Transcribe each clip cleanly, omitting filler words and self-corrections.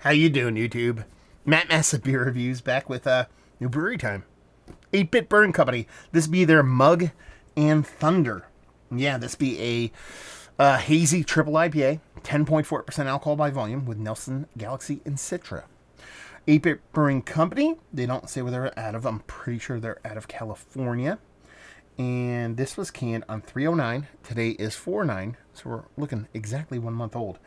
How you doing, YouTube? Matt Massive Beer Reviews back with new brewery time. 8-Bit Brewing Company. This be their Mug and Thunder. Yeah, this be a hazy triple IPA, 10.4% alcohol by volume with Nelson, Galaxy, and Citra. 8-Bit Brewing Company. They don't say where they're out of. I'm pretty sure they're out of California. And this was canned on 309. Today is 4/9, so we're looking exactly 1 month old.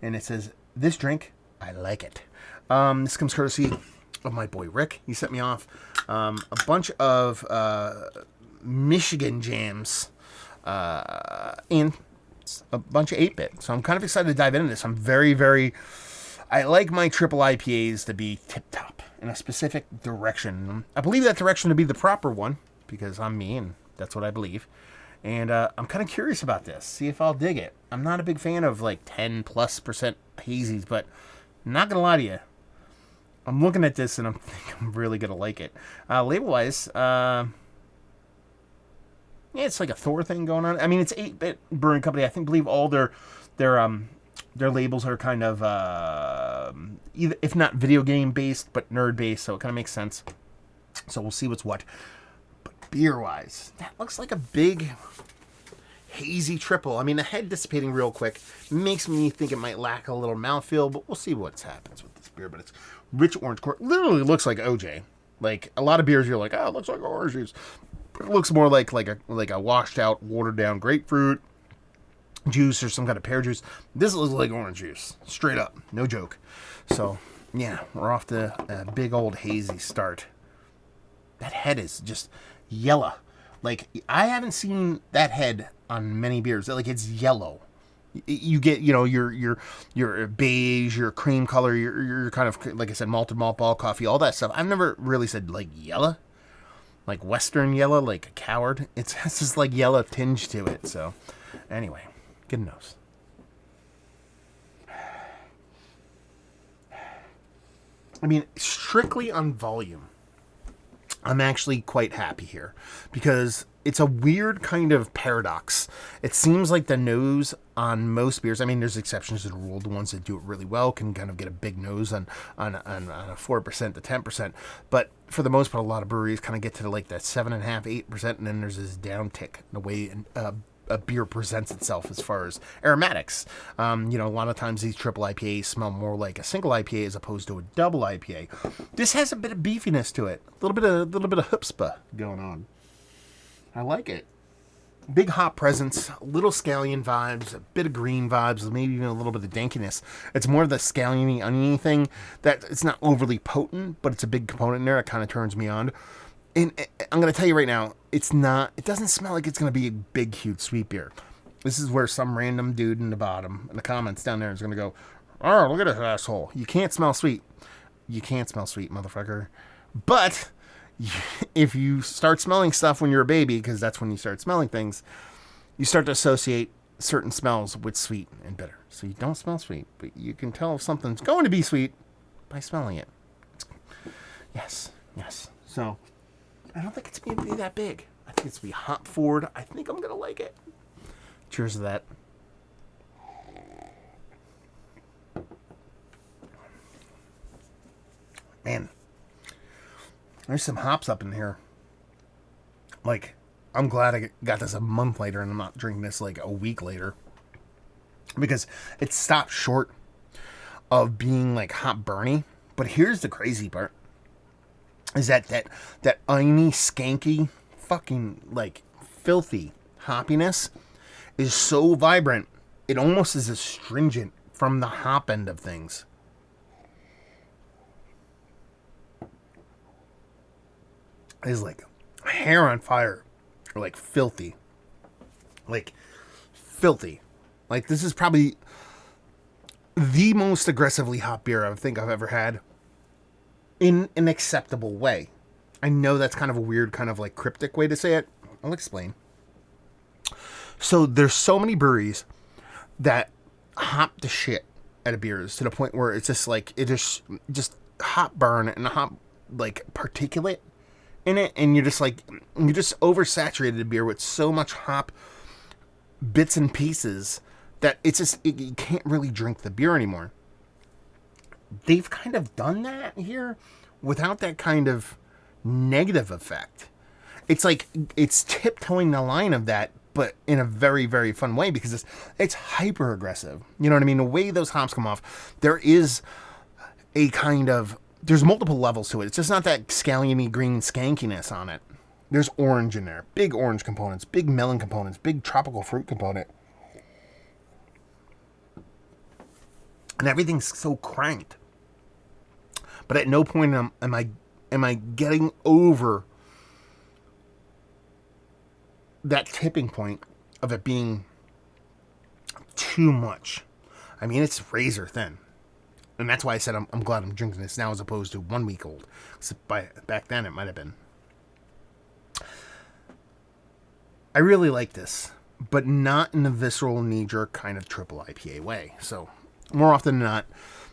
And it says, "This drink, I like it." This comes courtesy of my boy Rick. He sent me off a bunch of Michigan jams and a bunch of 8-bit. So I'm kind of excited to dive into this. I'm I like my triple IPAs to be tip-top in a specific direction. I believe that direction to be the proper one because I'm me and that's what I believe. And I'm kind of curious about this. See if I'll dig it. I'm not a big fan of like 10+% hazies, but I'm not going to lie to you. I'm looking at this and I'm really going to like it. Label-wise, yeah, it's like a Thor thing going on. I mean, it's 8-Bit Brewing Company. I believe all their labels are kind of either, if not video game based, but nerd based. So it kind of makes sense. So we'll see what's what. But beer wise, that looks like a big hazy triple. I mean, the head dissipating real quick makes me think it might lack a little mouthfeel, but we'll see what happens with this beer. But it's rich orange core. Literally looks like OJ. Like a lot of beers, you're like, oh, it looks like orange juice. It looks more like a washed out, watered down grapefruit juice or some kind of pear juice. This looks like orange juice, straight up, no joke. So yeah, we're off to a big old hazy start. That head is just yellow. Like I haven't seen that head on many beers. Like it's yellow. You get, your beige, your cream color, your kind of, like I said, malted malt ball coffee, all that stuff. I've never really said like yellow, like Western yellow, like a coward. It has this like yellow tinge to it. So anyway, good nose. I mean, strictly on volume, I'm actually quite happy here because it's a weird kind of paradox. It seems like the nose on most beers, I mean, there's exceptions to the rule. The ones that do it really well can kind of get a big nose on a 4% to 10%. But for the most part, a lot of breweries kind of get to like that 7.5%, 8%, and then there's this downtick in the way a beer presents itself as far as aromatics. A lot of times these triple IPAs smell more like a single IPA as opposed to a double IPA. This has a bit of beefiness to it, a little bit of chutzpah going on. I like it. Big hop presence, little scallion vibes, a bit of green vibes, maybe even a little bit of dankiness. It's more of the scalliony, oniony thing that it's not overly potent, but it's a big component in there. It kind of turns me on. And I'm going to tell you right now, it doesn't smell like it's going to be a big, huge sweet beer. This is where some random dude in the comments down there is going to go, "Oh, look at this asshole. You can't smell sweet. You can't smell sweet, motherfucker." But if you start smelling stuff when you're a baby, because that's when you start smelling things, you start to associate certain smells with sweet and bitter. So you don't smell sweet, but you can tell if something's going to be sweet by smelling it. Yes. So I don't think it's going to be that big. I think it's going to be hop forward. I think I'm going to like it. Cheers to that. Man, there's some hops up in here. Like, I'm glad I got this a month later and I'm not drinking this like a week later. Because it stopped short of being like hop burny. But here's the crazy part. Is that iny, skanky, fucking, like, filthy hoppiness is so vibrant, it almost is astringent from the hop end of things. It's like hair on fire, or like filthy. Like, filthy. Like, this is probably the most aggressively hop beer I think I've ever had. In an acceptable way. I know that's kind of a weird, kind of like cryptic way to say it. I'll explain. So there's so many breweries that hop the shit out of beers to the point where it's just like, it just hop burn and hop like particulate in it. And you just oversaturated the beer with so much hop bits and pieces that it's just, you can't really drink the beer anymore. they've kind of done that here without that kind of negative effect. It's like it's tiptoeing the line of that, but in a very, very fun way because it's hyper aggressive. You know what I mean? The way those hops come off, there is a kind of, there's multiple levels to it. It's just not that scalliony green skankiness on it. There's orange in there, big orange components, big melon components, big tropical fruit component. And everything's so cranked. But at no point am I getting over that tipping point of it being too much. I mean, it's razor thin. And that's why I said I'm glad I'm drinking this now as opposed to 1 week old. Back then it might have been. I really like this, but not in the visceral knee-jerk kind of triple IPA way. So more often than not,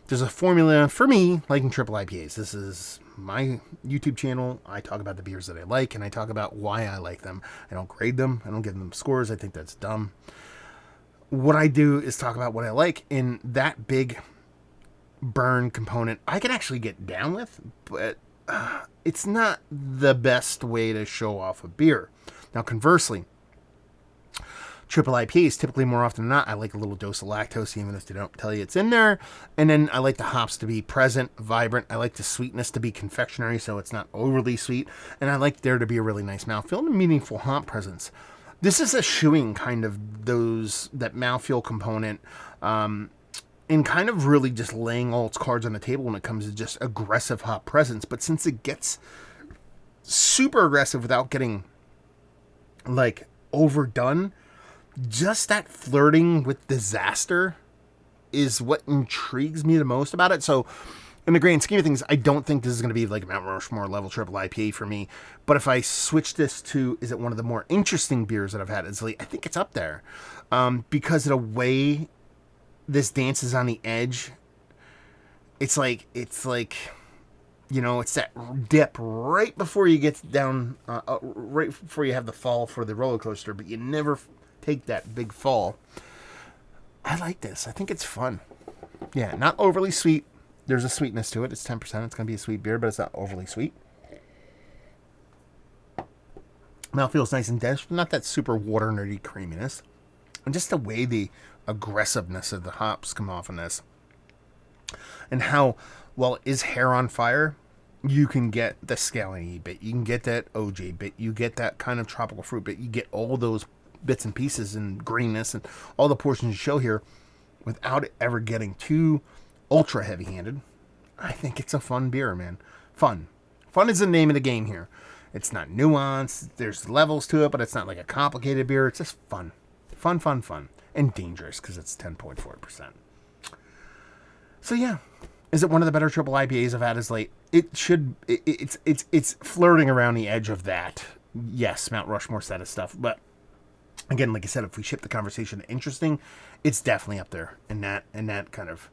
there's a formula for me liking triple IPAs. This is my YouTube channel. I talk about the beers that I like, and I talk about why I like them. I don't grade them. I don't give them scores. I think that's dumb. What I do is talk about what I like, and that big burn component I can actually get down with, but it's not the best way to show off a beer. Now, conversely, triple IPAs, typically more often than not, I like a little dose of lactose, even if they don't tell you it's in there. And then I like the hops to be present, vibrant. I like the sweetness to be confectionery, so it's not overly sweet. And I like there to be a really nice mouthfeel and a meaningful hop presence. This is eschewing kind of that mouthfeel component, and kind of really just laying all its cards on the table when it comes to just aggressive hop presence. But since it gets super aggressive without getting like overdone, just that flirting with disaster is what intrigues me the most about it. So in the grand scheme of things, I don't think this is going to be like a Mount Rushmore level triple IPA for me. But if I switch this to, is it one of the more interesting beers that I've had? I think it's up there, because of the way this dances on the edge. It's like, you know, it's that dip right before you get down, right before you have the fall for the roller coaster, but you never take that big fall. I like this. I think it's fun. Yeah, not overly sweet. There's a sweetness to it. It's 10%. It's going to be a sweet beer, but it's not overly sweet. Mouth feels nice and dense, but not that super water nerdy creaminess. And just the way the aggressiveness of the hops come off in this. And how, while it is hair on fire, you can get the scalliony bit. You can get that OJ bit. You get that kind of tropical fruit bit. You get all those bits and pieces and greenness and all the portions you show here without it ever getting too ultra heavy-handed. I think it's a fun beer, man. Fun. Fun is the name of the game here. It's not nuanced. There's levels to it, but it's not like a complicated beer. It's just fun. Fun, fun, fun. And dangerous because it's 10.4%. So yeah. Is it one of the better triple IPAs I've had as late? It should. It's flirting around the edge of that. Yes, Mount Rushmore status stuff. But again, like I said, if we ship the conversation to interesting, it's definitely up there in that kind of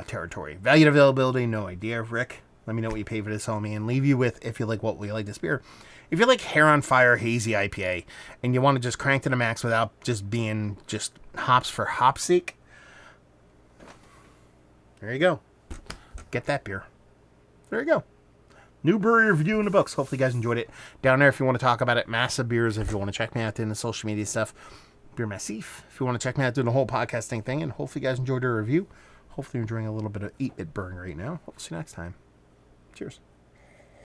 territory. Value and availability, no idea. Rick, let me know what you pay for this, homie, and leave you with, if you like what we like this beer. If you like Hair on Fire Hazy IPA and you want to just crank to the max without just being just hops for hop's sake, there you go. Get that beer. There you go. New brewery review in the books. Hopefully you guys enjoyed it. Down there if you want to talk about it. Massive Beers if you want to check me out doing the social media stuff. Beer Massif if you want to check me out doing the whole podcasting thing. And hopefully you guys enjoyed our review. Hopefully you're enjoying a little bit of 8-bit burn right now. We'll see you next time. Cheers.